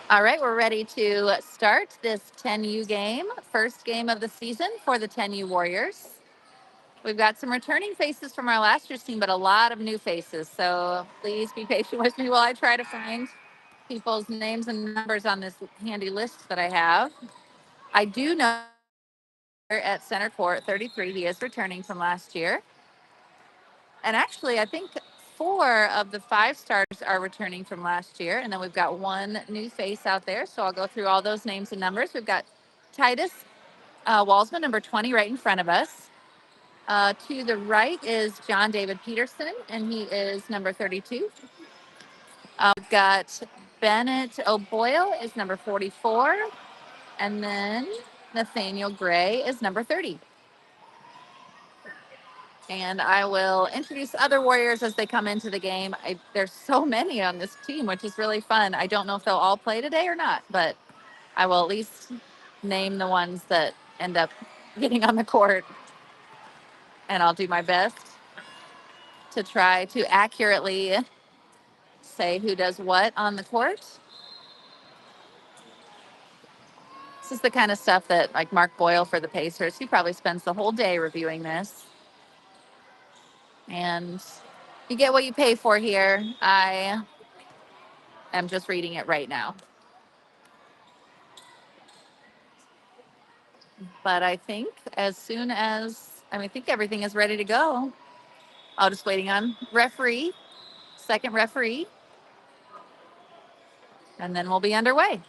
All right, we're ready to start this 10U game, first game of the season for the 10U Warriors. We've got some returning faces from our last year's team, but a lot of new faces. So please be patient with me while I try to find people's names and numbers on this handy list that I have. I do know at center court 33, he is returning from last year. And actually, I think 4 of the 5 starters are returning from last year. And then we've got one new face out there. So I'll go through all those names and numbers. We've got Titus Walsman, number 20, right in front of us. To the right is John David Peterson, and he is number 32. We've got Bennett O'Boyle is number 44. And then Nathaniel Gray is number 30. And I will introduce other Warriors as they come into the game. There's so many on this team, which is really fun. I don't know if they'll all play today or not, but I will at least name the ones that end up getting on the court. And I'll do my best to try to accurately say who does what on the court. This is the kind of stuff that, like Mark Boyle for the Pacers, he probably spends the whole day reviewing this. And you get what you pay for here. I am just reading it right now. But I think I think everything is ready to go. Oh, just waiting on referee, second referee, and then we'll be underway.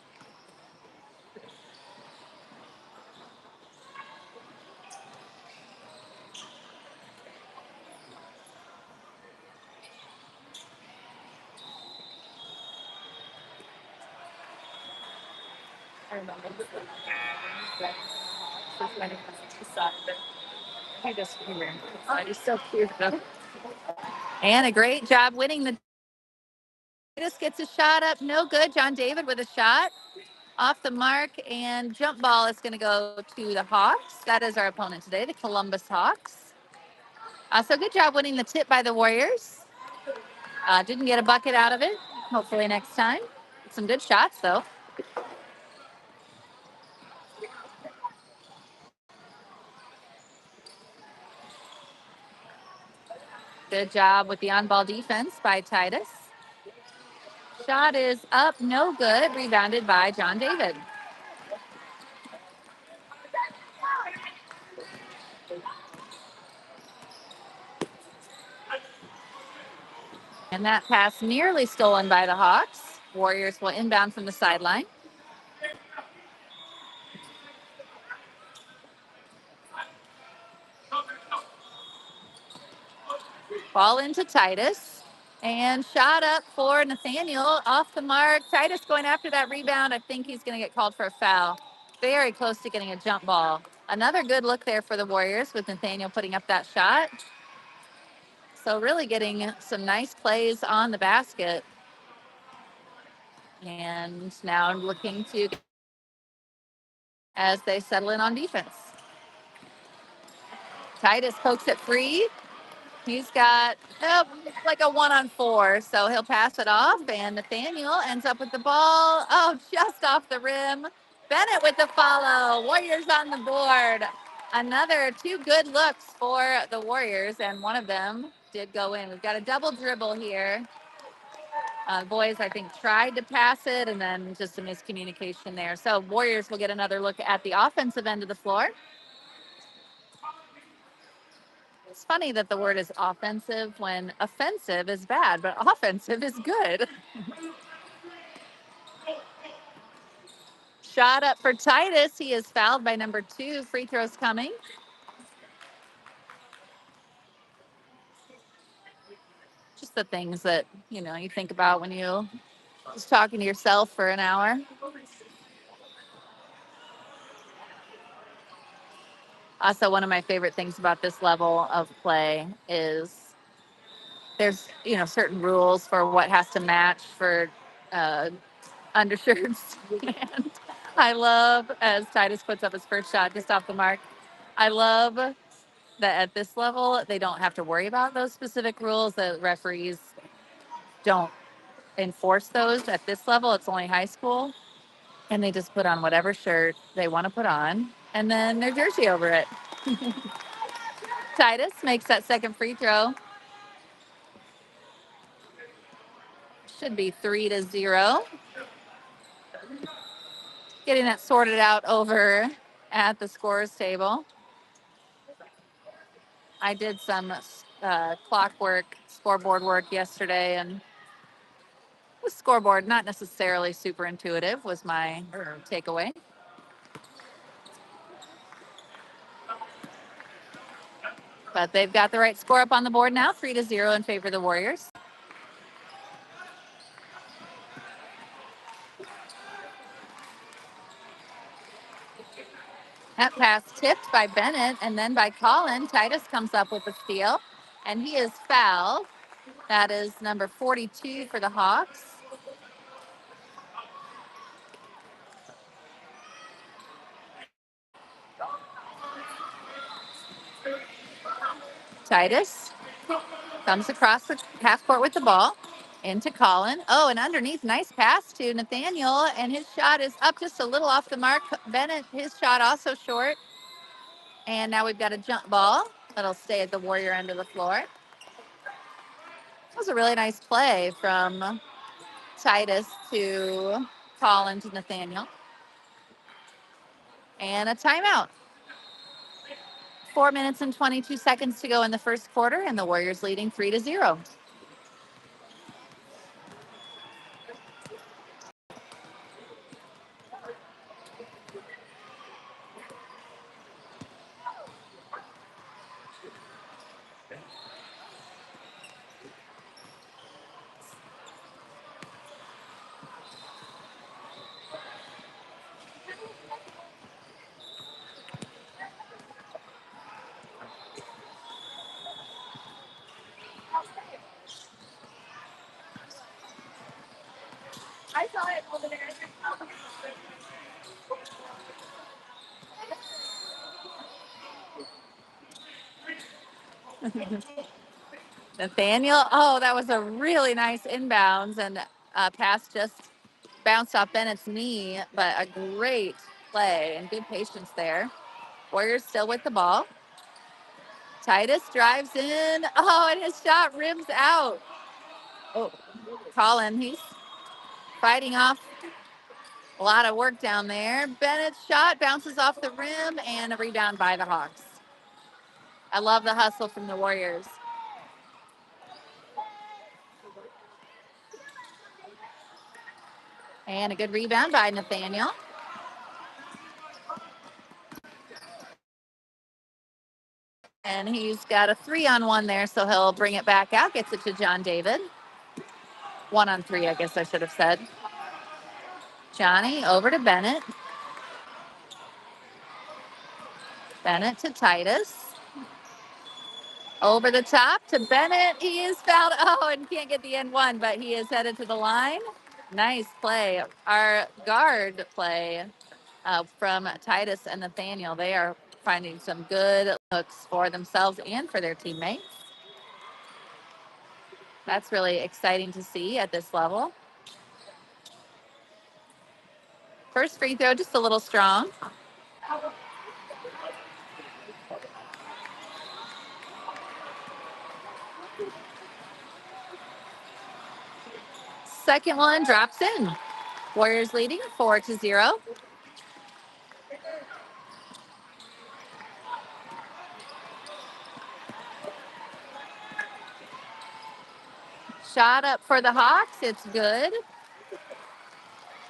I remember. He's so cute. And a great job winning the. Just gets a shot up, no good. John David with a shot off the mark, and jump ball is going to go to the Hawks. That is our opponent today, the Columbus Hawks. So good job winning the tip by the Warriors. Didn't get a bucket out of it. Hopefully next time. Some good shots though. Good job with the on-ball defense by Titus. Shot is up, no good. Rebounded by John David. And that pass nearly stolen by the Hawks. Warriors will inbound from the sideline. Ball into Titus. And shot up for Nathaniel off the mark. Titus going after that rebound. I think he's going to get called for a foul. Very close to getting a jump ball. Another good look there for the Warriors with Nathaniel putting up that shot. So really getting some nice plays on the basket. And now looking to as they settle in on defense. Titus pokes it free. He's got like a 1-on-4, so he'll pass it off, and Nathaniel ends up with the ball. Oh, just off the rim. Bennett with the follow. Warriors on the board. Another two good looks for the Warriors, and one of them did go in. We've got a double dribble here. Boys, I think, tried to pass it, and then just a miscommunication there. So Warriors will get another look at the offensive end of the floor. It's funny that the word is offensive when offensive is bad, but offensive is good. Shot up for Titus. He is fouled by number 2. Free throws coming. Just the things that, you think about when you just talking to yourself for an hour. Also, one of my favorite things about this level of play is there's, certain rules for what has to match for undershirts. And I love, as Titus puts up his first shot just off the mark, I love that at this level, they don't have to worry about those specific rules. The referees don't enforce those at this level. It's only high school. And they just put on whatever shirt they want to put on and then their jersey over it. Titus makes that second free throw. Should be 3-0. Getting that sorted out over at the scores table. I did some clockwork, scoreboard work yesterday, and the scoreboard, not necessarily super intuitive, was my takeaway. But they've got the right score up on the board now, 3-0 in favor of the Warriors. That pass tipped by Bennett and then by Colin. Titus comes up with a steal, and he is fouled. That is number 42 for the Hawks. Titus comes across the half court with the ball into Colin. Oh, and underneath, nice pass to Nathaniel, and his shot is up just a little off the mark. Bennett, his shot also short. And now we've got a jump ball that'll stay at the Warrior end of the floor. That was a really nice play from Titus to Colin to Nathaniel. And a timeout. 4 minutes and 22 seconds to go in the first quarter, and the Warriors leading 3-0. Nathaniel, oh, that was a really nice inbounds, and pass just bounced off Bennett's knee, but a great play and good patience there. Warriors still with the ball. Titus drives in. Oh, and his shot rims out. Oh, Colin, he's fighting off a lot of work down there. Bennett's shot bounces off the rim and a rebound by the Hawks. I love the hustle from the Warriors. And a good rebound by Nathaniel. And he's got a 3-on-1 there, so he'll bring it back out, gets it to John David. 1-on-3, I guess I should have said. Johnny over to Bennett. Bennett to Titus. Over the top to Bennett. He is fouled. Oh, and can't get the N1, but he is headed to the line. Nice play. Our guard play from Titus and Nathaniel. They are finding some good looks for themselves and for their teammates. That's really exciting to see at this level. First free throw, just a little strong. Second one drops in. Warriors leading 4-0. Shot up for the Hawks. It's good.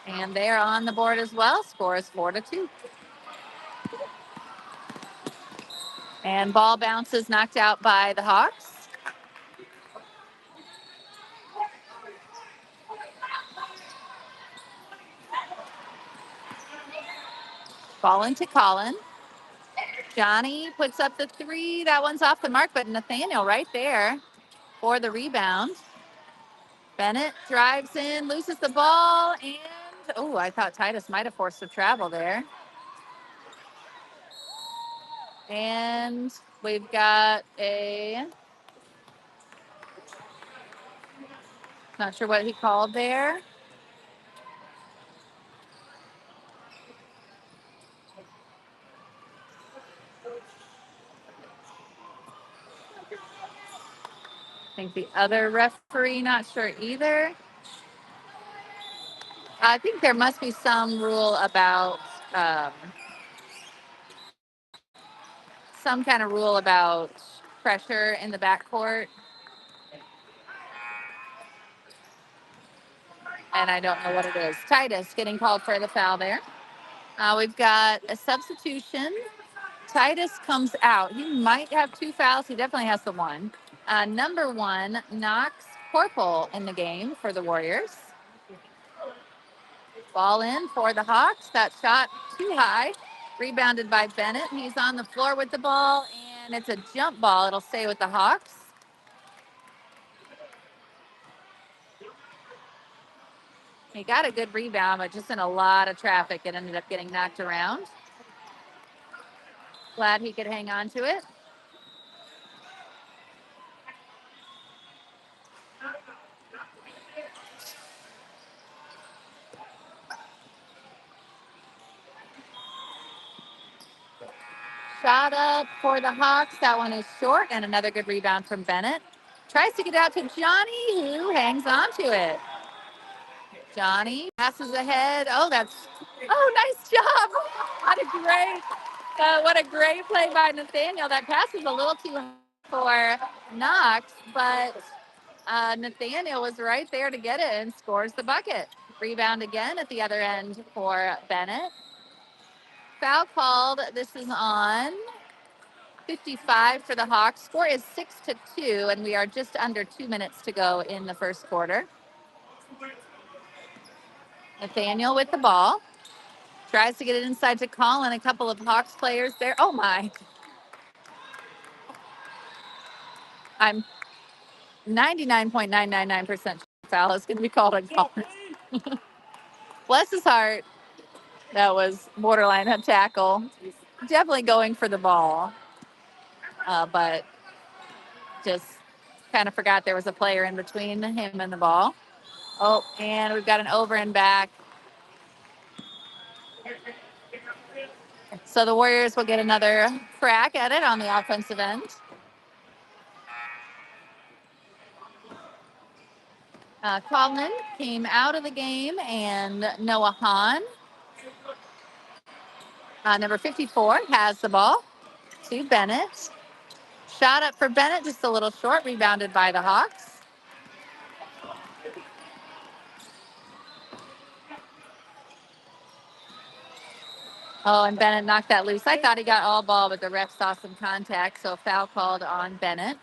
And they're on the board as well. Score is 4-2. And ball bounces knocked out by the Hawks. Ball into Colin. Johnny puts up the 3. That one's off the mark, but Nathaniel right there for the rebound. Bennett drives in, loses the ball, and oh, I thought Titus might have forced a travel there. And we've got not sure what he called there. I think the other referee, not sure either. I think there must be some rule about some kind of rule about pressure in the backcourt. And I don't know what it is. Titus getting called for the foul there. We've got a substitution. Titus comes out. He might have 2 fouls. He definitely has the 1. Number 1 knocks Corporal in the game for the Warriors. Ball in for the Hawks. That shot too high. Rebounded by Bennett. He's on the floor with the ball, and it's a jump ball. It'll stay with the Hawks. He got a good rebound, but just in a lot of traffic, it ended up getting knocked around. Glad he could hang on to it. Shot up for the Hawks. That one is short, and another good rebound from Bennett. Tries to get out to Johnny, who hangs on to it. Johnny passes ahead. Oh, nice job. What a great What a great play by Nathaniel. That pass was a little too high for Knox, but Nathaniel was right there to get it and scores the bucket. Rebound again at the other end for Bennett. Foul called. This is on 55 for the Hawks. Score is 6-2, and we are just under 2 minutes to go in the first quarter. Nathaniel with the ball. Tries to get it inside to Colin. A couple of Hawks players there. Oh, my. I'm 99.999% foul is going to be called on Colin. Bless his heart. That was borderline a tackle. Definitely going for the ball, but just kind of forgot there was a player in between him and the ball. Oh, and we've got an over and back. So the Warriors will get another crack at it on the offensive end. Colin came out of the game, and Noah Hahn, number 54, has the ball to Bennett. Shot up for Bennett, just a little short, rebounded by the Hawks. Oh, and Bennett knocked that loose. I thought he got all ball, but the ref saw some contact, so foul called on Bennett.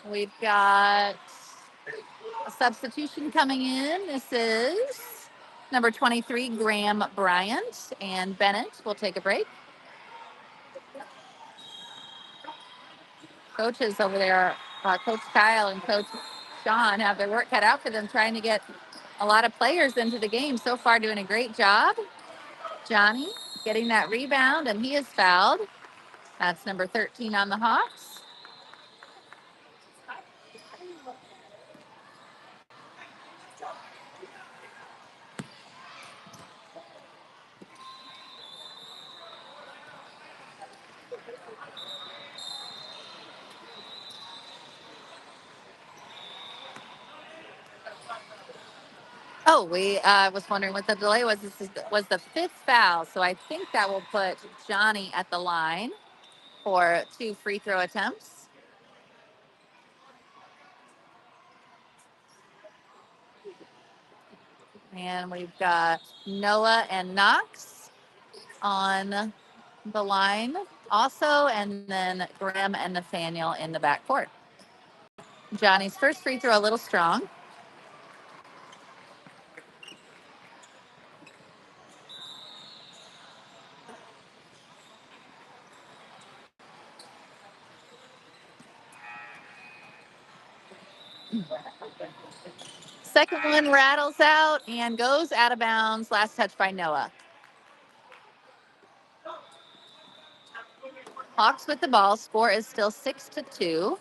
We've got a substitution coming in. This is number 23, Graham Bryant, and Bennett will take a break. Coaches over there, Coach Kyle and Coach Sean, have their work cut out for them trying to get a lot of players into the game. So far, doing a great job. Johnny getting that rebound, and he is fouled. That's number 13 on the Hawks. Oh, we was wondering what the delay was. Was the fifth foul, so I think that will put Johnny at the line for 2 free throw attempts. And we've got Noah and Knox on the line also, and then Graham and Nathaniel in the backcourt. Johnny's first free throw a little strong. Second one rattles out and goes out of bounds. Last touch by Noah. Hawks with the ball. Score is still 6-2.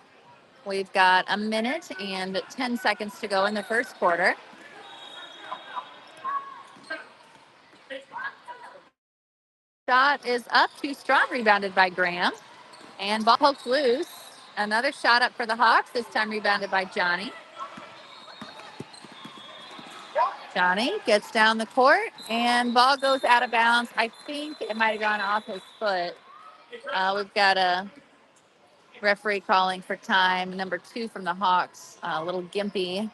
We've got a minute and 10 seconds to go in the first quarter. Shot is up, too strong, rebounded by Graham. And ball poked loose. Another shot up for the Hawks, this time rebounded by Johnny. Johnny gets down the court, and ball goes out of bounds. I think it might have gone off his foot. We've got a referee calling for time. Number 2 from the Hawks, a little gimpy,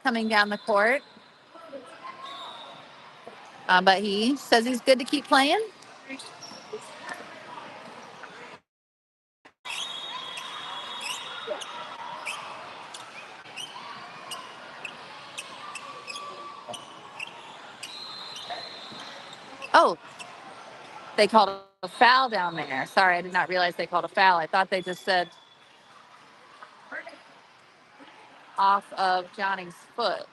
coming down the court. But he says he's good to keep playing. Oh, they called a foul down there. Sorry, I did not realize they called a foul. I thought they just said off of Johnny's foot.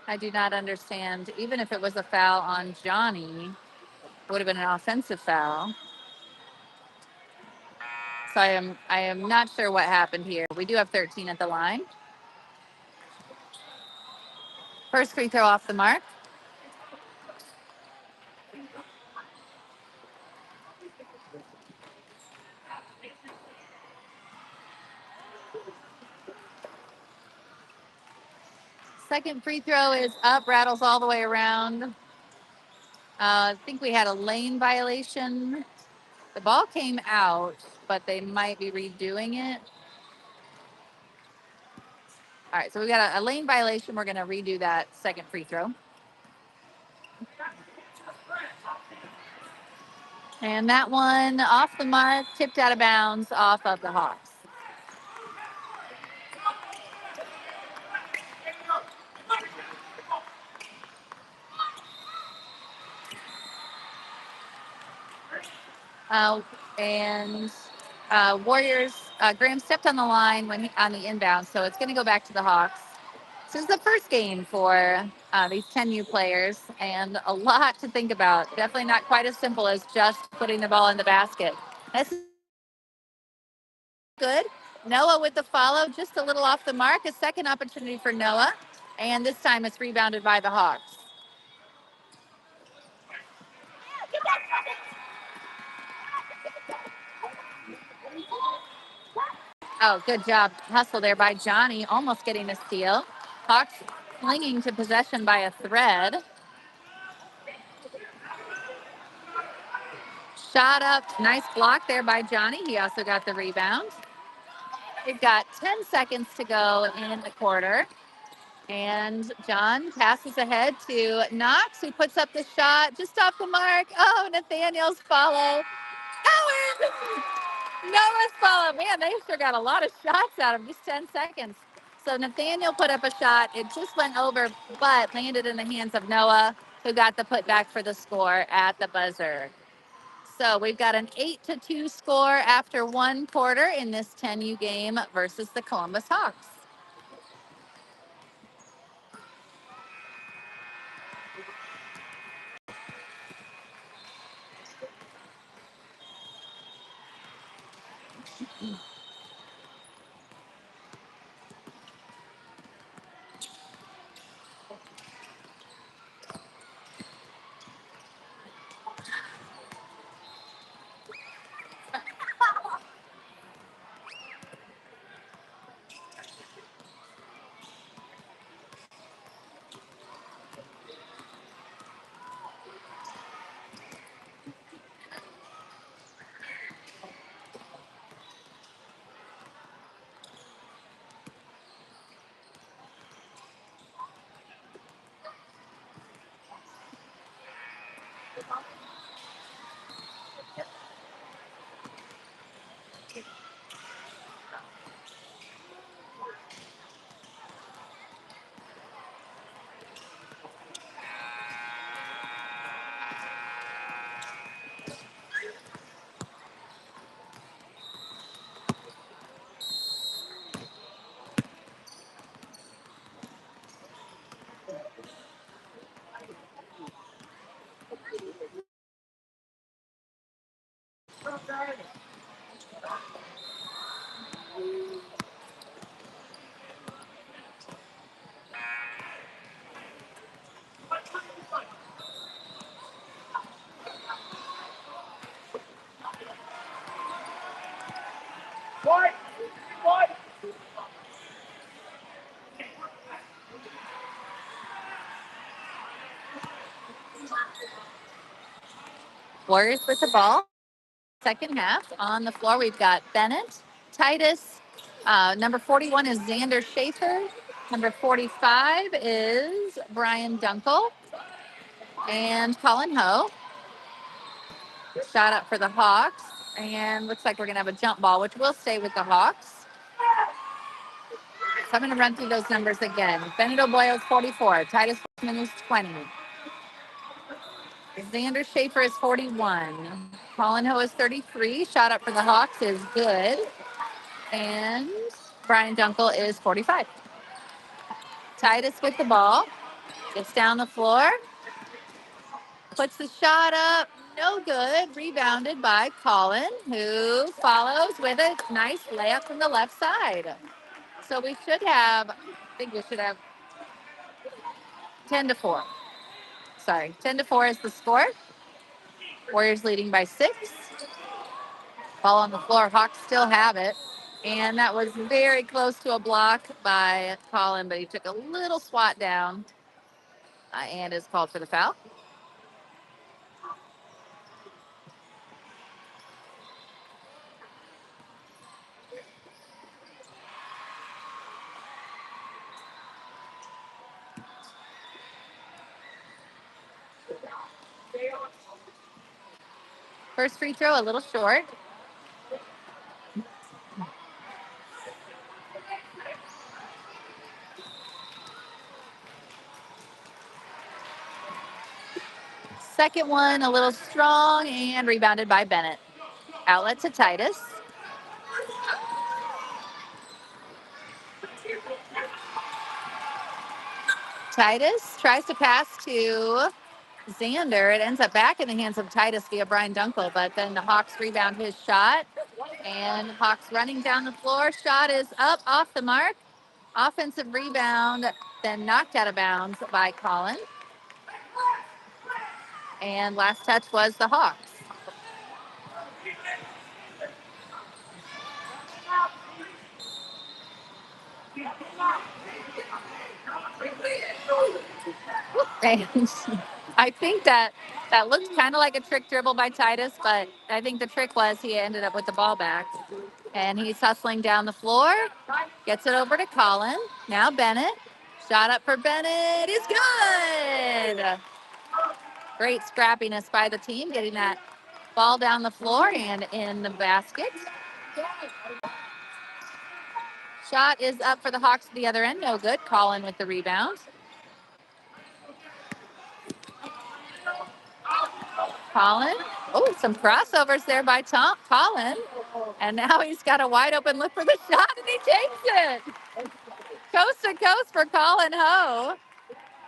I do not understand. Even if it was a foul on Johnny, would have been an offensive foul. So I am not sure what happened here. We do have 13 at the line. First free throw off the mark. Second free throw is up, rattles all the way around. I think we had a lane violation. The ball came out, but they might be redoing it. All right, so we got a lane violation. We're going to redo that second free throw. And that one off the mark, tipped out of bounds off of the Hawks. And Warriors, Graham stepped on the line on the inbound, so it's going to go back to the Hawks. This is the first game for these 10U players, and a lot to think about. Definitely not quite as simple as just putting the ball in the basket. This is good. Noah with the follow, just a little off the mark. A second opportunity for Noah, and this time it's rebounded by the Hawks. Oh, good job. Hustle there by Johnny, almost getting a steal. Hawks clinging to possession by a thread. Shot up. Nice block there by Johnny. He also got the rebound. We've got 10 seconds to go in the quarter. And John passes ahead to Knox, who puts up the shot just off the mark. Oh, Nathaniel's follow. Oh, Noah's follow. Man, they sure got a lot of shots out of just 10 seconds. So Nathaniel put up a shot. It just went over, but landed in the hands of Noah, who got the putback for the score at the buzzer. So we've got an 8-2 score after one quarter in this 10U game versus the Columbus Hawks. Warriors with the ball. Second half on the floor, we've got Bennett, Titus. Number 41 is Xander Schaefer. Number 45 is Brian Dunkel and Colin Ho. Shot up for the Hawks. And looks like we're going to have a jump ball, which will stay with the Hawks. So I'm going to run through those numbers again. Bennett O'Boyle is 44. Titus Forsman is 20. Xander Schaefer is 41. Colin Ho is 33. Shot up for the Hawks is good. And Brian Dunkel is 45. Titus with the ball. Gets down the floor. Puts the shot up. No good. Rebounded by Colin, who follows with a nice layup from the left side. So we should have, I think we should have 10-4. Sorry, 10-4 is the score. Warriors leading by 6. Ball on the floor. Hawks still have it. And that was very close to a block by Colin, but he took a little swat down and is called for the foul. First free throw, a little short. Second one, a little strong and rebounded by Bennett. Outlet to Titus. Titus tries to pass to Xander. It ends up back in the hands of Titus via Brian Dunkel, but then the Hawks rebound his shot. And Hawks running down the floor. Shot is up off the mark. Offensive rebound, then knocked out of bounds by Colin. And last touch was the Hawks. And I think that looked kind of like a trick dribble by Titus, but I think the trick was he ended up with the ball back. And he's hustling down the floor, gets it over to Colin. Now Bennett. Shot up for Bennett is good. Great scrappiness by the team, getting that ball down the floor and in the basket. Shot is up for the Hawks at the other end. No good. Colin with the rebound. Colin. Oh, some crossovers there by Colin. And now he's got a wide open look for the shot, and he takes it. Coast to coast for Colin Ho.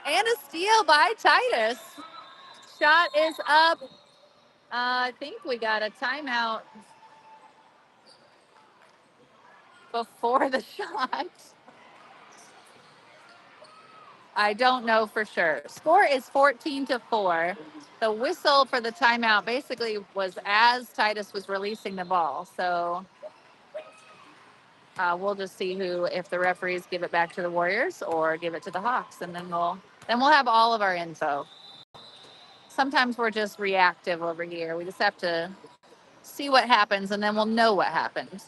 And a steal by Titus. Shot is up. I think we got a timeout before the shot. I don't know for sure. Score is 14-4. The whistle for the timeout basically was as Titus was releasing the ball. So we'll just see if the referees give it back to the Warriors or give it to the Hawks, and then we'll have all of our info. Sometimes we're just reactive over here. We just have to see what happens, and then we'll know what happened.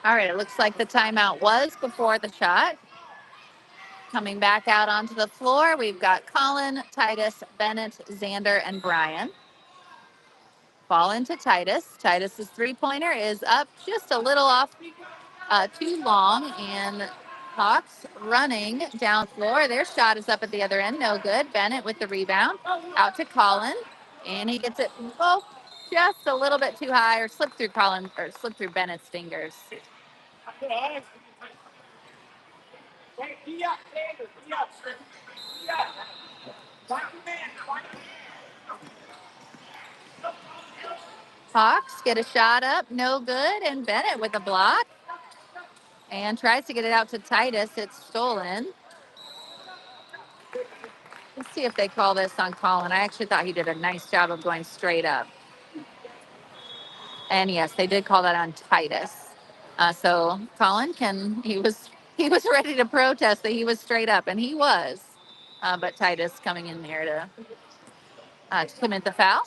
All right, it looks like the timeout was before the shot. Coming back out onto the floor, we've got Colin, Titus, Bennett, Xander, and Brian. Ball into Titus. Titus's three-pointer is up just a little off, too long, and Hawks running down floor. Their shot is up at the other end, no good. Bennett with the rebound, out to Colin, and he gets it just a little bit too high, or slipped through Bennett's fingers. Hawks get a shot up, no good, and Bennett with a block. And tries to get it out to Titus. It's stolen. Let's see if they call this on Colin. I actually thought he did a nice job of going straight up. And yes, they did call that on Titus. So Colin he was ready to protest that he was straight up, and he was. But Titus coming in there to commit the foul.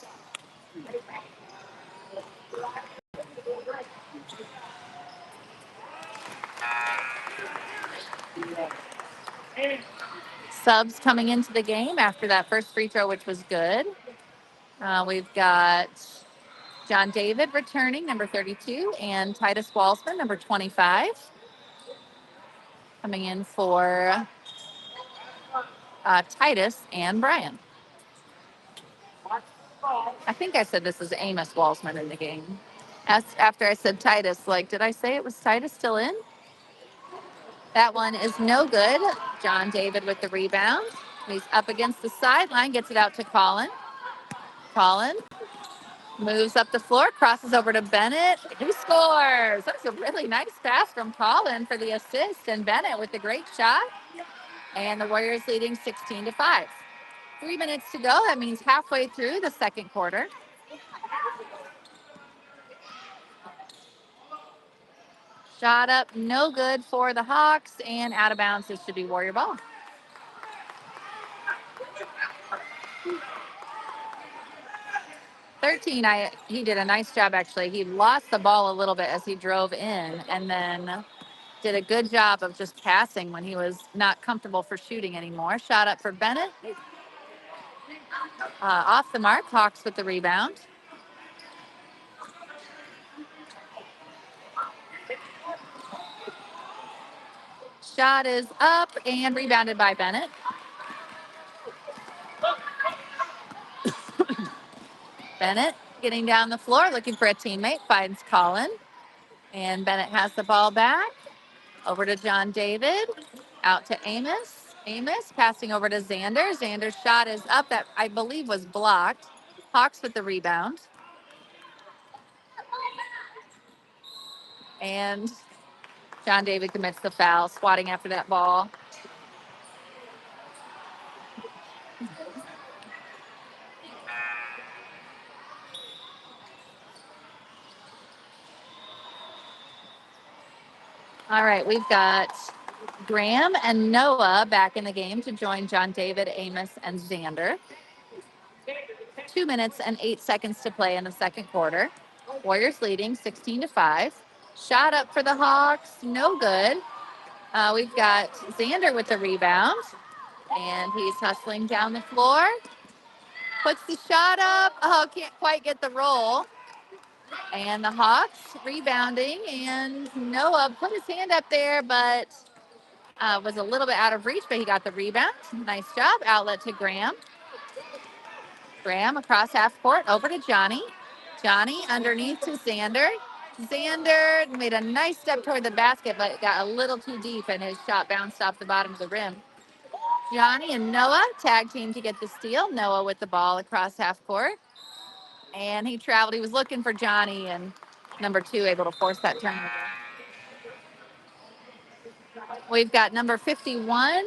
Subs coming into the game after that first free throw, which was good. We've got John David returning, number 32, and Titus Walsman, number 25. coming in for Titus and Brian. I think I said this is Amos Walsman in the game. After I said Titus, like, did I say it was Titus still in? That one is no good. John David with the rebound. He's up against the sideline, gets it out to Colin. Colin moves up the floor, crosses over to Bennett, who scores. That's a really nice pass from Colin for the assist, and Bennett with the great shot. And the Warriors leading 16-5. 3 minutes to go. That means halfway through the second quarter. Shot up, no good for the Hawks, and out of bounds. This should be Warrior ball. He did a nice job, actually. He lost the ball a little bit as he drove in, and then did a good job of just passing when he was not comfortable for shooting anymore. Shot up for Bennett. Off the mark, Hawks with the rebound. Shot is up and rebounded by Bennett. Bennett getting down the floor, looking for a teammate, finds Colin. And Bennett has the ball back. Over to John David. Out to Amos. Amos passing over to Xander. Xander's shot is up. That, I believe, was blocked. Hawks with the rebound. And John David commits the foul, swatting after that ball. All right, we've got Graham and Noah back in the game to join John David, Amos, and Xander. 2 minutes and 8 seconds to play in the second quarter. Warriors leading 16-5. Shot up for the Hawks, no good. We've got Xander with the rebound, and he's hustling down the floor. Puts the shot up. Oh, can't quite get the roll. And the Hawks rebounding, and Noah put his hand up there, but was a little bit out of reach, but he got the rebound. Nice job. Outlet to Graham. Graham across half court, over to Johnny. Johnny underneath to Xander. Xander made a nice step toward the basket, but got a little too deep, and his shot bounced off the bottom of the rim. Johnny and Noah tag team to get the steal. Noah with the ball across half court. And he traveled. He was looking for Johnny, and number 2 able to force that turnover. We've got number 51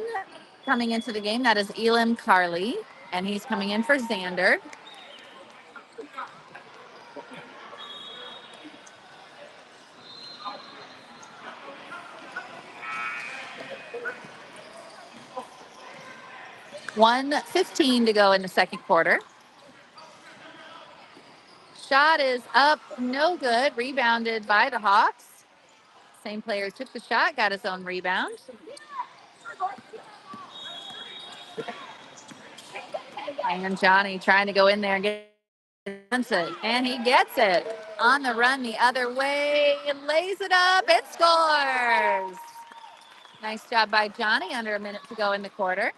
coming into the game. That is Elam Carley, and he's coming in for Xander. $1:15 to go in the second quarter. Shot is up, no good. Rebounded by the Hawks. Same player took the shot, got his own rebound. And Johnny trying to go in there and get it. And he gets it. On the run the other way. Lays it up. It scores. Nice job by Johnny. Under a minute to go in the quarter.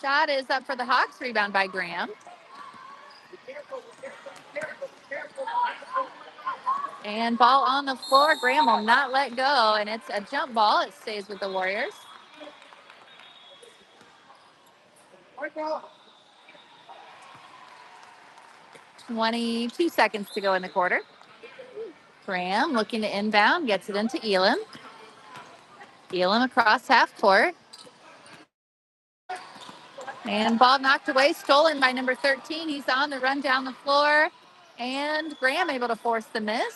Shot is up for the Hawks. Rebound by Graham. And ball on the floor. Graham will not let go. And it's a jump ball. It stays with the Warriors. 22 seconds to go in the quarter. Graham looking to inbound. Gets it into Elam. Elam across half court. And ball knocked away, stolen by number 13. He's on the run down the floor. And Graham able to force the miss.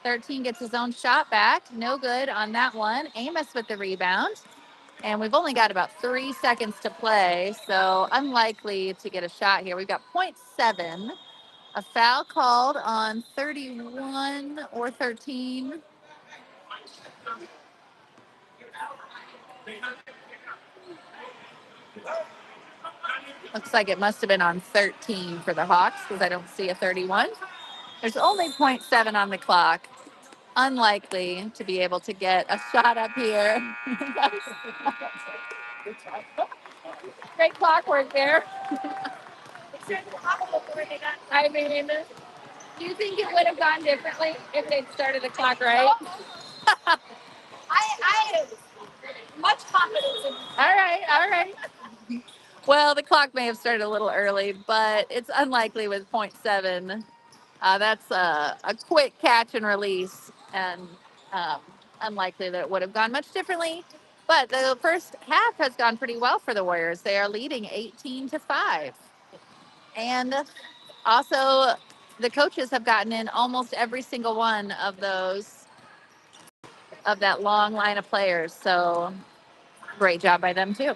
13 gets his own shot back. No good on that one. Amos with the rebound. And we've only got about 3 seconds to play, so unlikely to get a shot here. We've got 0.7. A foul called on 31 or 13. Looks like it must have been on 13 for the Hawks because I don't see a 31. There's only .7 on the clock. Unlikely to be able to get a shot up here. Great clockwork there. I mean, do you think it would have gone differently if they'd started the clock right? I have much confidence in. All right, all right. Well, the clock may have started a little early, but it's unlikely with .7. That's a quick catch and release, and um, unlikely that it would have gone much differently. But the first half has gone pretty well for the Warriors. They are leading 18-5. And also, the coaches have gotten in almost every single one of those, of that long line of players. So great job by them, too.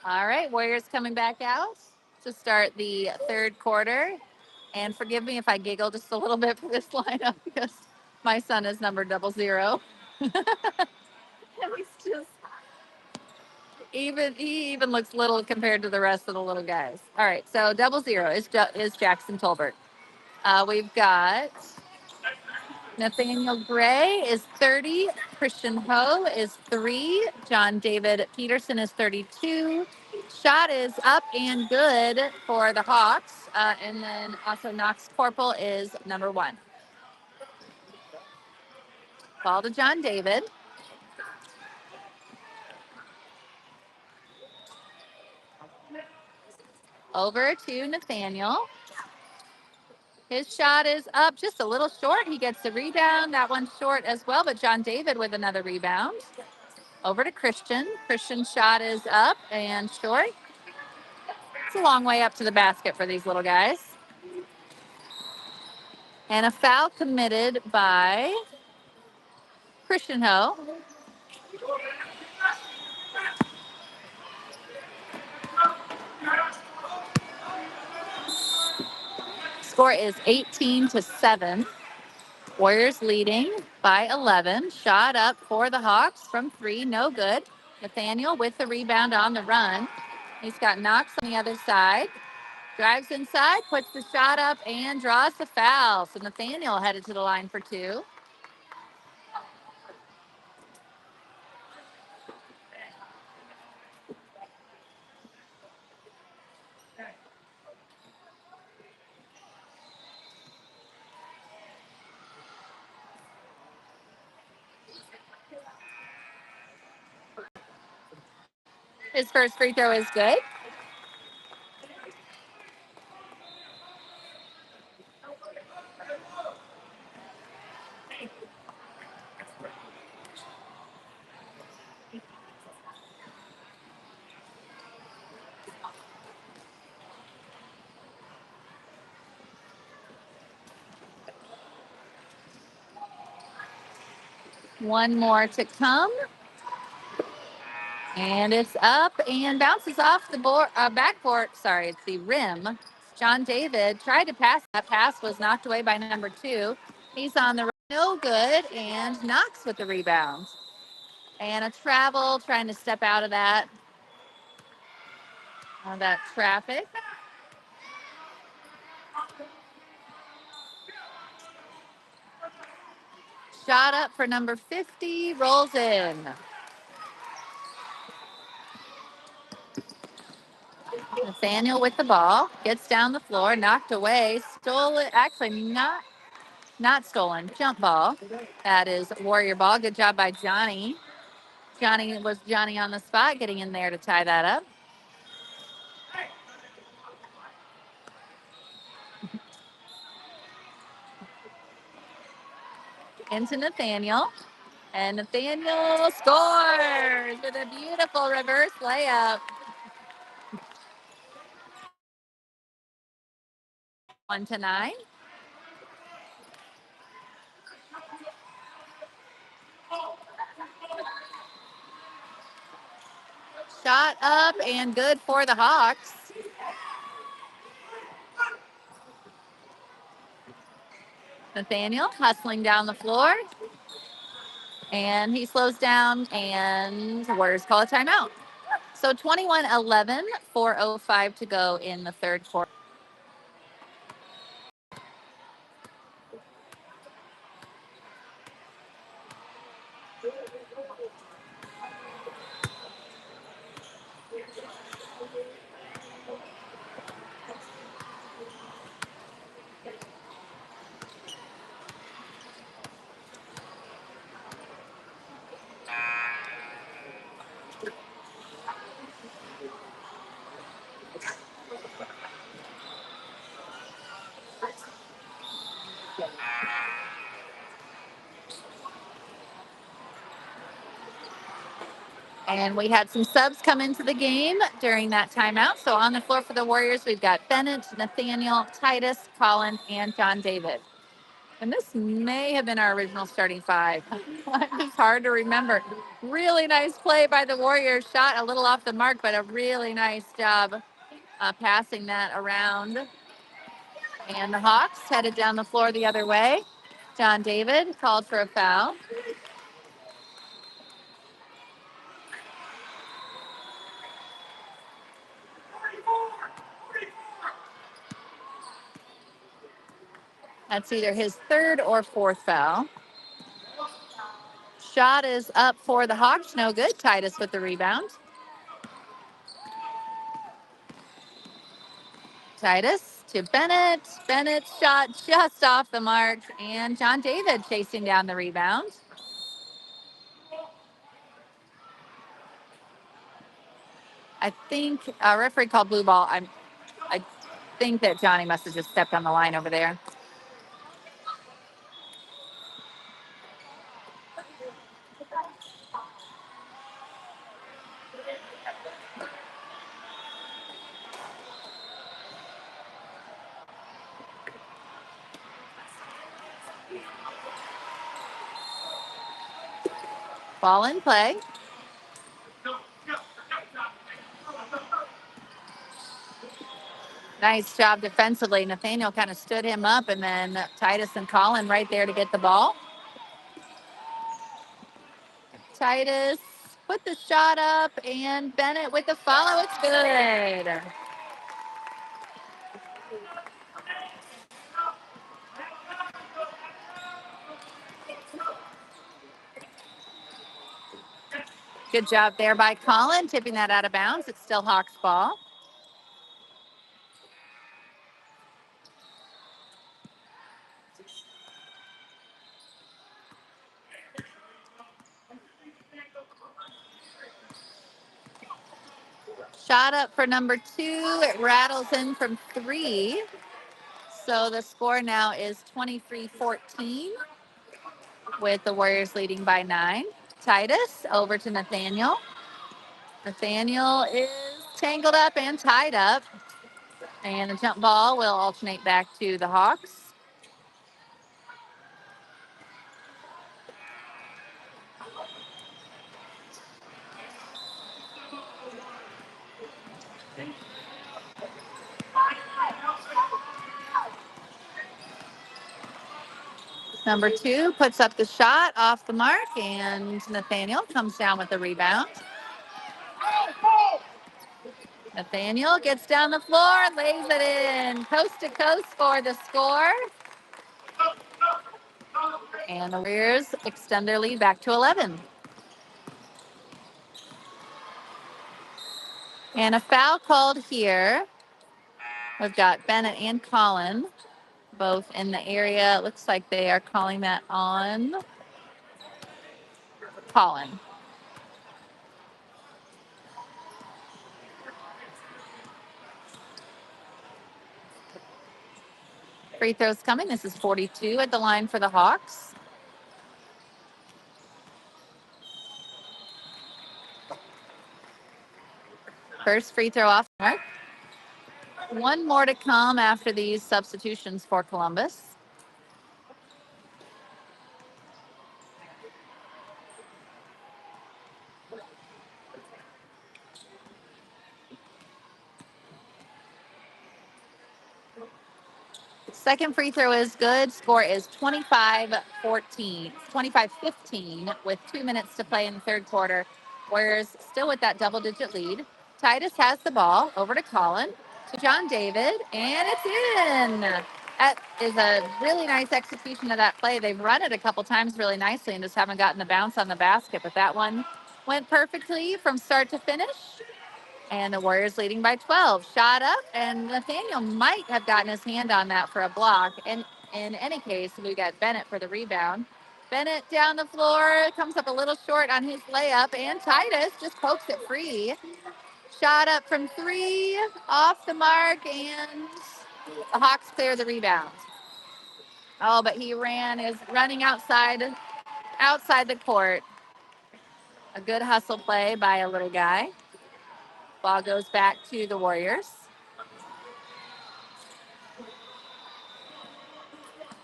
All right, Warriors coming back out to start the third quarter. And forgive me if I giggle just a little bit for this lineup because my son is number 00. And he's just he even looks little compared to the rest of the little guys. All right, so 00 is Jackson Tolbert. We've got Nathaniel Gray is 30. Christian Ho is 3. John David Peterson is 32. Shot is up and good for the Hawks. And then also Knox Corporal is number 1. Ball to John David. Over to Nathaniel. His shot is up just a little short. He gets the rebound. That one's short as well, but John David with another rebound. Over to Christian. Christian's shot is up and short. It's a long way up to the basket for these little guys. And a foul committed by Christian Ho. Score is 18-7. Warriors leading by 11. Shot up for the Hawks from 3, no good. Nathaniel with the rebound on the run. He's got Knox on the other side. Drives inside, puts the shot up, and draws the foul. So Nathaniel headed to the line for 2. His first free throw is good. One more to come. And it's up and bounces off the backboard. Sorry, it's the rim. John David tried to pass. That pass was knocked away by number 2. He's on the no good, and Knox with the rebound. And a travel, trying to step out of that traffic. Shot up for number 50, rolls in. Nathaniel with the ball, gets down the floor, knocked away, stole it. Actually, not stolen. Jump ball. That is Warrior ball. Good job by Johnny. Johnny on the spot, getting in there to tie that up. Into Nathaniel. And Nathaniel scores with a beautiful reverse layup. 1-9. Shot up and good for the Hawks. Nathaniel hustling down the floor. And he slows down, and Warriors call a timeout. So 21-11, 4:05 to go in the third quarter. And we had some subs come into the game during that timeout. So on the floor for the Warriors, we've got Bennett, Nathaniel, Titus, Colin, and John David. And this may have been our original starting 5. It's hard to remember. Really nice play by the Warriors. Shot a little off the mark, but a really nice job passing that around. And the Hawks headed down the floor the other way. John David called for a foul. That's either his 3rd or 4th foul. Shot is up for the Hawks. No good. Titus with the rebound. Titus to Bennett. Bennett's shot just off the mark, and John David chasing down the rebound. I think referee called blue ball. I think that Johnny must have just stepped on the line over there. Ball in play. Nice job defensively. Nathaniel kind of stood him up, and then Titus and Colin right there to get the ball. Titus put the shot up, and Bennett with the follow. It's good. Good job there by Colin, tipping that out of bounds. It's still Hawks ball. Shot up for number 2. It rattles in from 3. So the score now is 23-14 with the Warriors leading by 9. Titus over to Nathaniel. Nathaniel is tangled up and tied up. And the jump ball will alternate back to the Hawks. Number 2 puts up the shot off the mark, and Nathaniel comes down with the rebound. Nathaniel gets down the floor, lays it in coast to coast for the score. And the Warriors extend their lead back to 11. And a foul called here. We've got Bennett and Colin both in the area. It looks like they are calling that on Colin. Free throws coming. This is 42 at the line for the Hawks. First free throw off the mark. One more to come after these substitutions for Columbus. Second free throw is good. Score is 25-15 with 2 minutes to play in the third quarter. Warriors still with that double-digit lead. Titus has the ball over to Colin, to John David, and it's in. That is a really nice execution of that play. They've run it a couple times really nicely and just haven't gotten the bounce on the basket, but that one went perfectly from start to finish. And the Warriors leading by 12. Shot up, and Nathaniel might have gotten his hand on that for a block. And in any case, we got Bennett for the rebound. Bennett down the floor, comes up a little short on his layup, and Titus just pokes it free. Shot up from 3, off the mark, and the Hawks clear the rebound. Oh, but he is running outside the court. A good hustle play by a little guy. Ball goes back to the Warriors.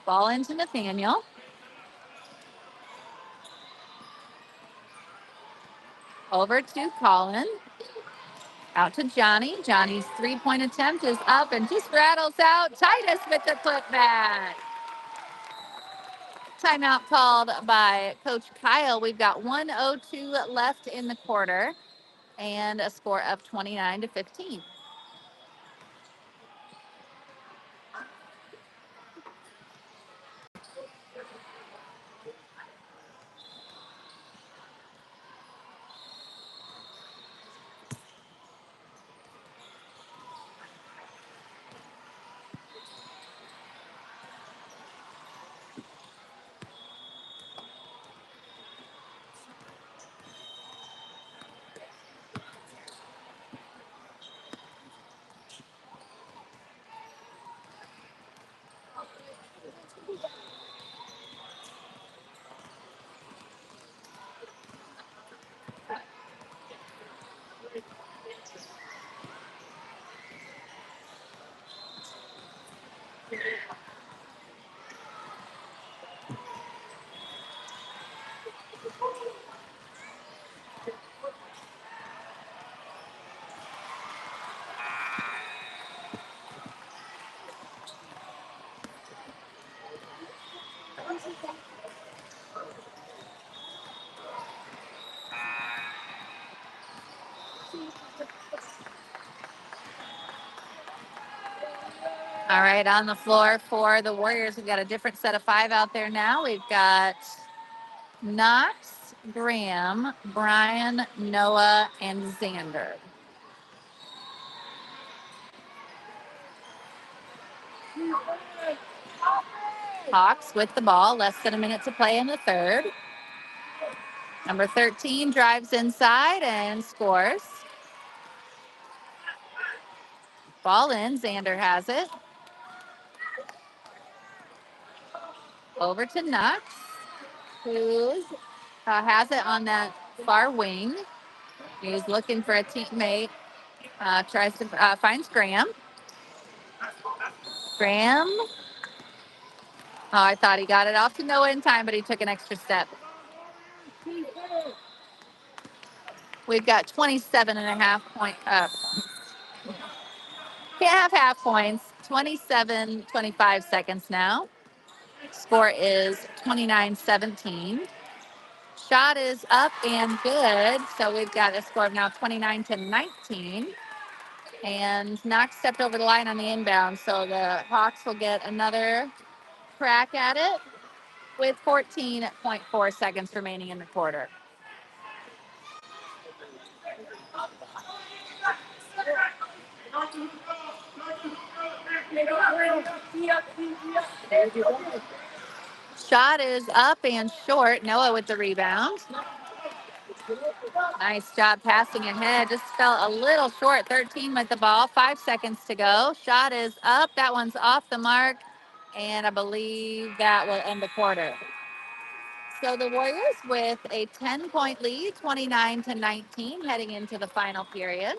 Ball into Nathaniel. Over to Colin. Out to Johnny. Johnny's three-point attempt is up and just rattles out. Titus with the putback. Timeout called by Coach Kyle. We've got 1:02 left in the quarter and a score of 29-15. All right, on the floor for the Warriors, we've got a different set of 5 out there now. We've got Knox, Graham, Brian, Noah, and Xander. Hawks with the ball, less than a minute to play in the third. Number 13 drives inside and scores. Ball in, Xander has it. Over to Knox, who has it on that far wing. He's looking for a teammate. Tries to finds Graham. Graham. Oh, I thought he got it off to Noah in time, but he took an extra step. We've got 27 and a half point. Can't have half points. 27, 25 seconds now. Score is 29-17. Shot is up and good. So we've got a score of now 29-19. And Knox stepped over the line on the inbound. So the Hawks will get another crack at it with 14.4 seconds remaining in the quarter. Shot is up and short. Noah with the rebound. Nice job passing ahead. Just fell a little short. 13 with the ball. 5 seconds to go. Shot is up. That one's off the mark. And I believe that will end the quarter. So the Warriors with a 10-point lead, 29-19, heading into the final period.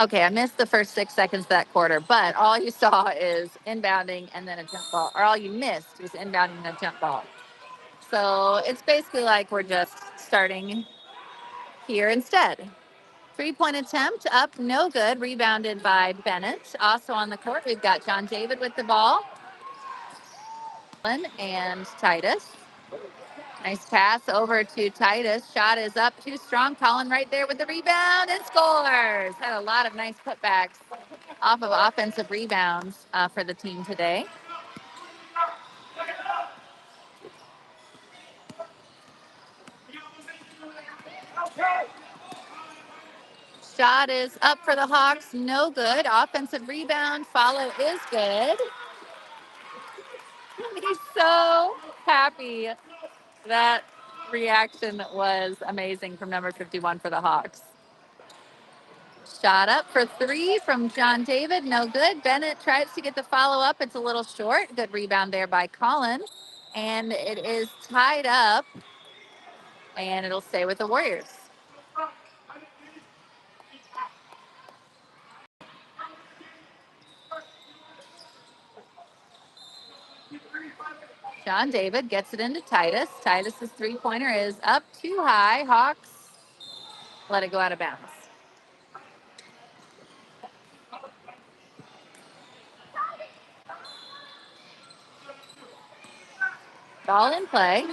Okay, I missed the first 6 seconds of that quarter, but all you saw is inbounding and then a jump ball, or all you missed was inbounding and a jump ball. So it's basically like we're just starting here instead. 3-point attempt up, no good. Rebounded by Bennett. Also on the court, we've got John David with the ball. And Titus. Nice pass over to Titus. Shot is up, too strong. Colin right there with the rebound and scores. Had a lot of nice putbacks off of offensive rebounds for the team today. Shot is up for the Hawks. No good. Offensive rebound. Follow is good. He's so happy. That reaction was amazing from number 51 for the Hawks. Shot up for 3 from John David. No good. Bennett tries to get the follow up. It's a little short. Good rebound there by Colin. And it is tied up. And it'll stay with the Warriors. John David gets it into Titus. Titus's 3-pointer is up too high. Hawks let it go out of bounds. Ball in play.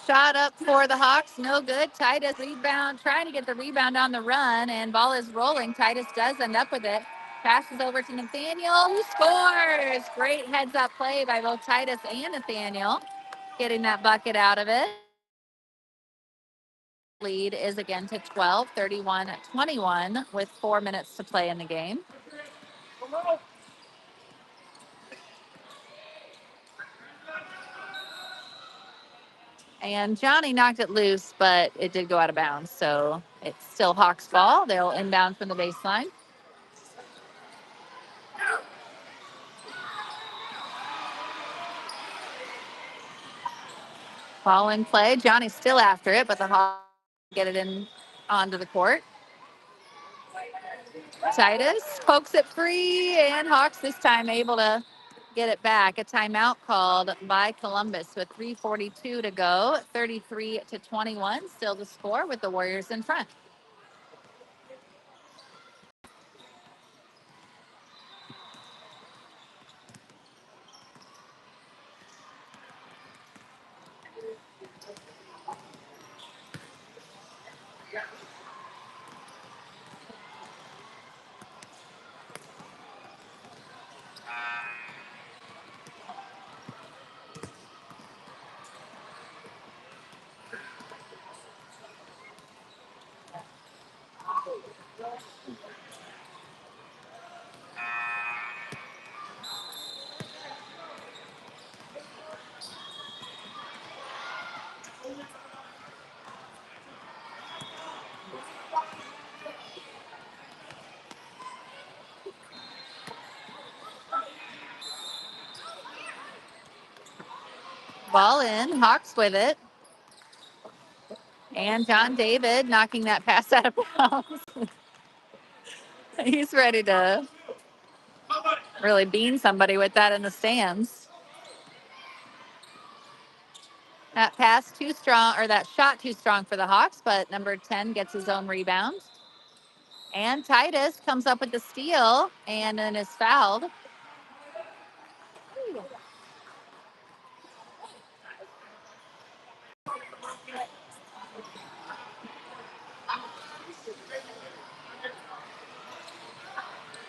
Shot up for the Hawks, no good. Titus rebound, trying to get the rebound on the run, and ball is rolling. Titus does end up with it. Passes over to Nathaniel, who scores. Great heads-up play by both Titus and Nathaniel, getting that bucket out of it. Lead is again to 12, 31-21 with 4 minutes to play in the game. And Johnny knocked it loose, but it did go out of bounds. So it's still Hawks ball. They'll inbound from the baseline. Ball in play. Johnny's still after it, but the Hawks get it in onto the court. Titus pokes it free, and Hawks this time able to get it back. A timeout called by Columbus with 3:42 to go, 33-21, still the score with the Warriors in front. Ball in, Hawks with it. And John David knocking that pass out of bounds. He's ready to really bean somebody with that in the stands. That pass too strong, or that shot too strong for the Hawks, but number 10 gets his own rebound. And Titus comes up with the steal and then is fouled.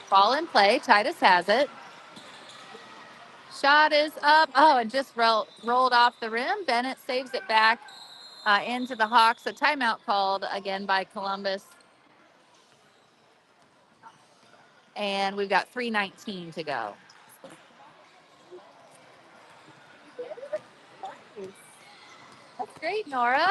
Ball in play. Titus has it. Shot is up. Oh, it just rolled off the rim. Bennett saves it back into the Hawks. A timeout called again by Columbus. And we've got 3:19 to go. That's great, Nora.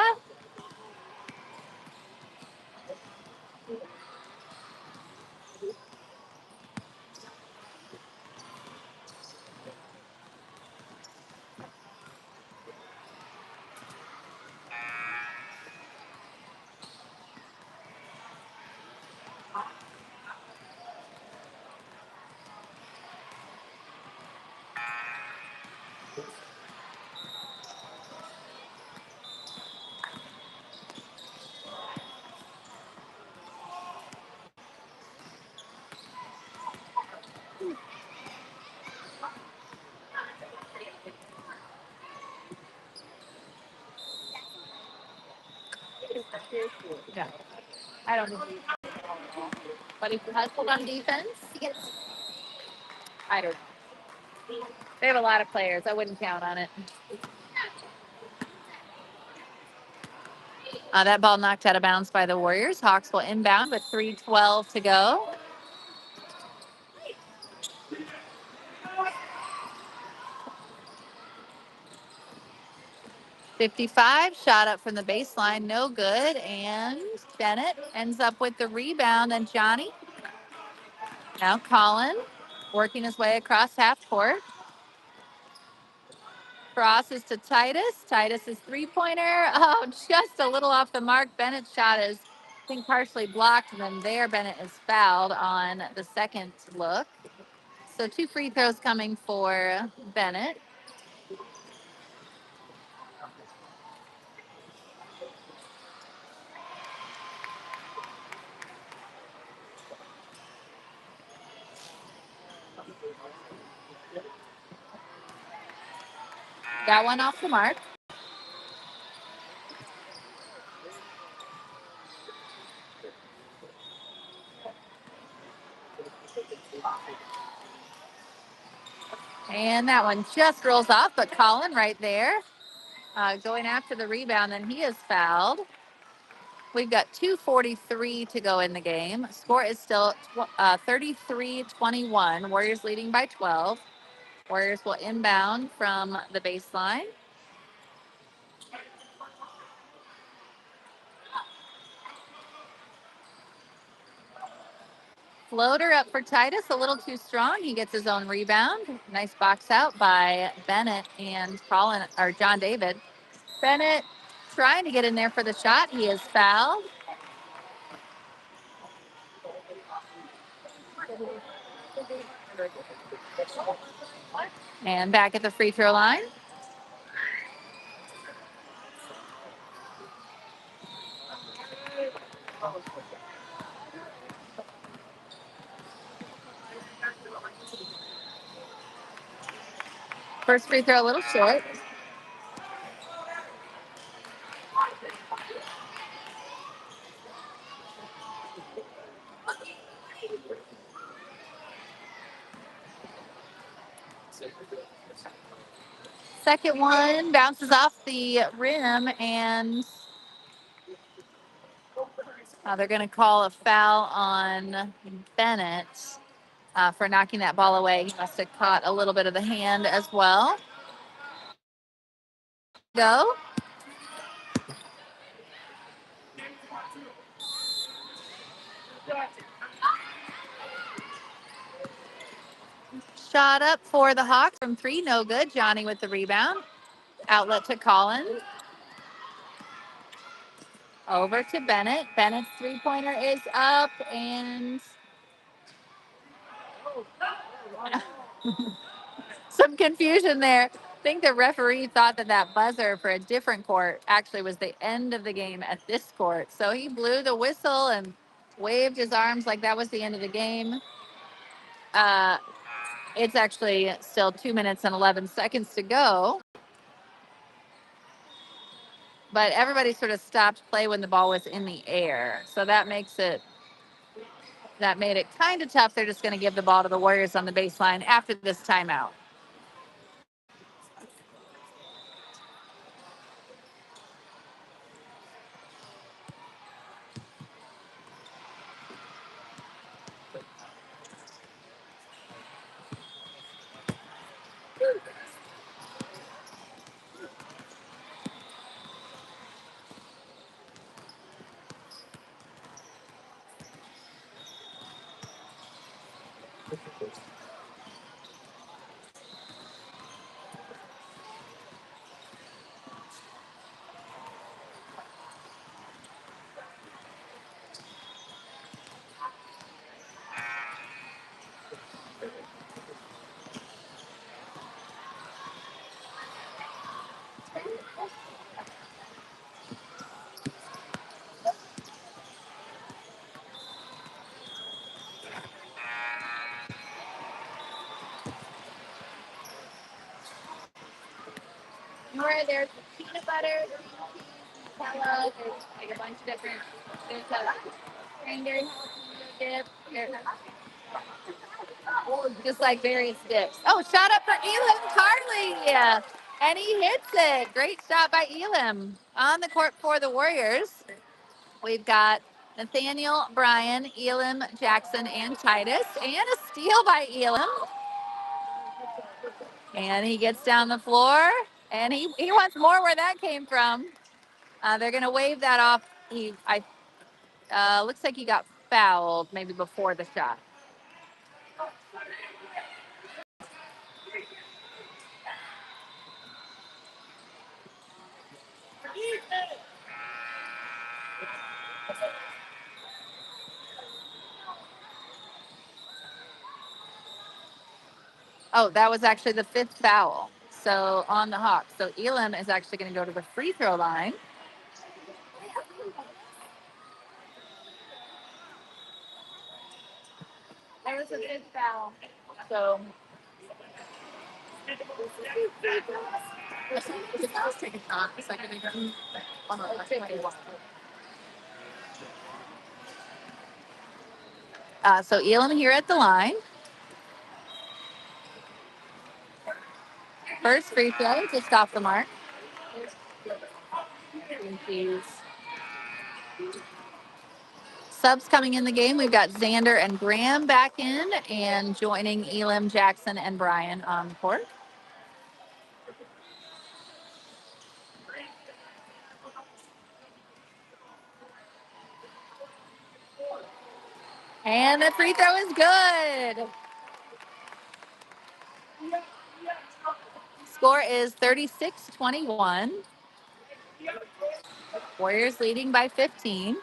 Yeah, I don't know. But if you hustled on defense, he gets. I don't know. They have a lot of players. I wouldn't count on it. That ball knocked out of bounds by the Warriors. Hawks will inbound with 3:12 to go. 55, shot up from the baseline, no good. And Bennett ends up with the rebound. And Johnny, now Colin, working his way across half court. Crosses to Titus. Titus's three-pointer. Oh, just a little off the mark. Bennett's shot is, I think, partially blocked. And then there, Bennett is fouled on the second look. So 2 free throws coming for Bennett. Got one off the mark. And that one just rolls off, but Colin right there going after the rebound, and he is fouled. We've got 2:43 to go in the game. Score is still 33-21. Warriors leading by 12. Warriors will inbound from the baseline. Floater up for Titus, a little too strong. He gets his own rebound. Nice box out by Bennett and Colin, or John David. Bennett trying to get in there for the shot. He is fouled. And back at the free throw line. First free throw a little short. Second one bounces off the rim, and they're going to call a foul on Bennett for knocking that ball away. He must have caught a little bit of the hand as well. Go. Shot up for the Hawks from three, no good. Johnny with the rebound. Outlet to Collins. Over to Bennett. Bennett's three-pointer is up, and some confusion there. I think the referee thought that that buzzer for a different court actually was the end of the game at this court. So he blew the whistle and waved his arms like that was the end of the game. It's actually still 2 minutes and 11 seconds to go. But everybody sort of stopped play when the ball was in the air. So that made it kind of tough. They're just going to give the ball to the Warriors on the baseline after this timeout. There's peanut butter, Nutella, there's like a bunch of different, there's a cranberry jalapeno dip, just like various dips. Oh, shot up for Elam Carly. And he hits it. Great shot by Elam. On the court for the Warriors, we've got Nathaniel, Bryan, Elam, Jackson, and Titus. And a steal by Elam. And he gets down the floor. And he wants more where that came from. They're going to wave that off. Looks like he got fouled maybe before the shot. Oh, that was actually the fifth foul. So on the Hawks. So Elam is actually going to go to the free throw line. That was the fifth foul. So so Elam here at the line. first free throw, just off the mark. Subs coming in the game. We've got Xander and Graham back in, and joining Elam, Jackson, and Brian on the court. And the free throw is good. Score is 36-21. Warriors leading by 15.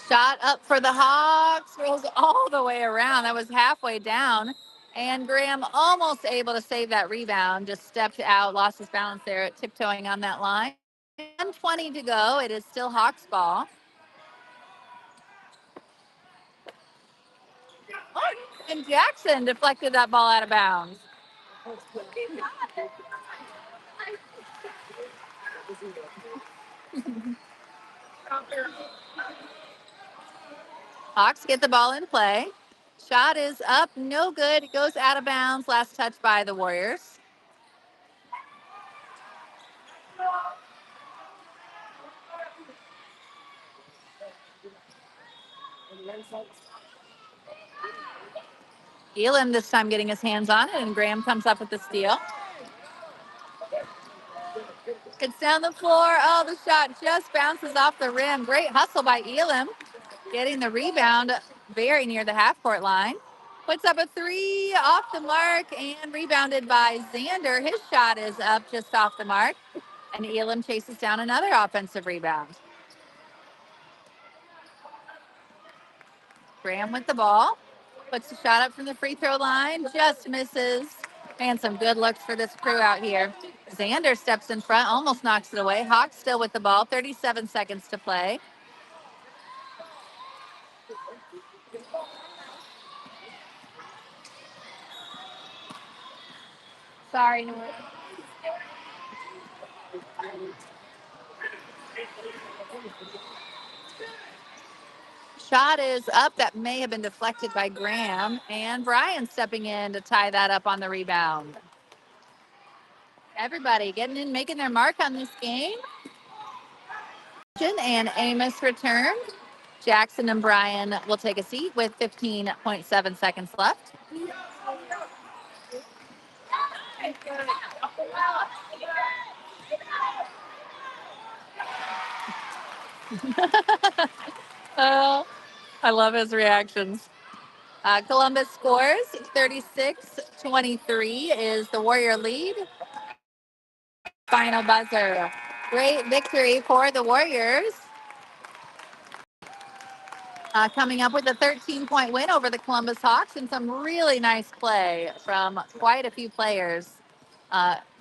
Shot up for the Hawks, rolls all the way around. That was halfway down. And Graham almost able to save that rebound, just stepped out, lost his balance there, tiptoeing on that line. 1:20 to go. It is still Hawks ball. Oh, and Jackson deflected that ball out of bounds. Hawks get the ball in play. Shot is up, no good. It goes out of bounds. Last touch by the Warriors. Elam this time getting his hands on it, and Graham comes up with the steal. It's down the floor. Oh, the shot just bounces off the rim. Great hustle by Elam, getting the rebound very near the half-court line. Puts up a three off the mark and rebounded by Xander. His shot is up just off the mark, and Elam chases down another offensive rebound. Graham with the ball. Puts the shot up from the free throw line. Just misses. And some good looks for this crew out here. Xander steps in front, almost knocks it away. Hawks still with the ball. 37 seconds to play. Sorry, Nora. Shot is up. That may have been deflected by Graham. And Brian stepping in to tie that up on the rebound. Everybody getting in, making their mark on this game. And Amos returned. Jackson and Brian will take a seat with 15.7 seconds left. Oh, I love his reactions. Columbus scores 36-23 is the Warrior lead. Final buzzer. Great victory for the Warriors. Coming up with a 13-point win over the Columbus Hawks, and some really nice play from quite a few players.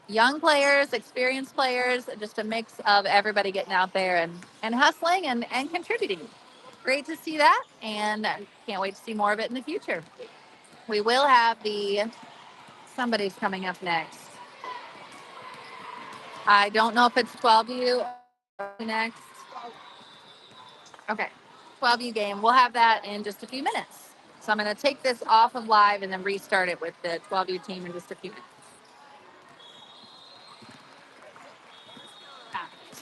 Young players, experienced players, just a mix of everybody getting out there and hustling and contributing. Great to see that, and can't wait to see more of it in the future. We will have somebody's coming up next. I don't know if it's 12U next. Okay, 12U game. We'll have that in just a few minutes. So I'm going to take this off of live and then restart it with the 12U team in just a few minutes.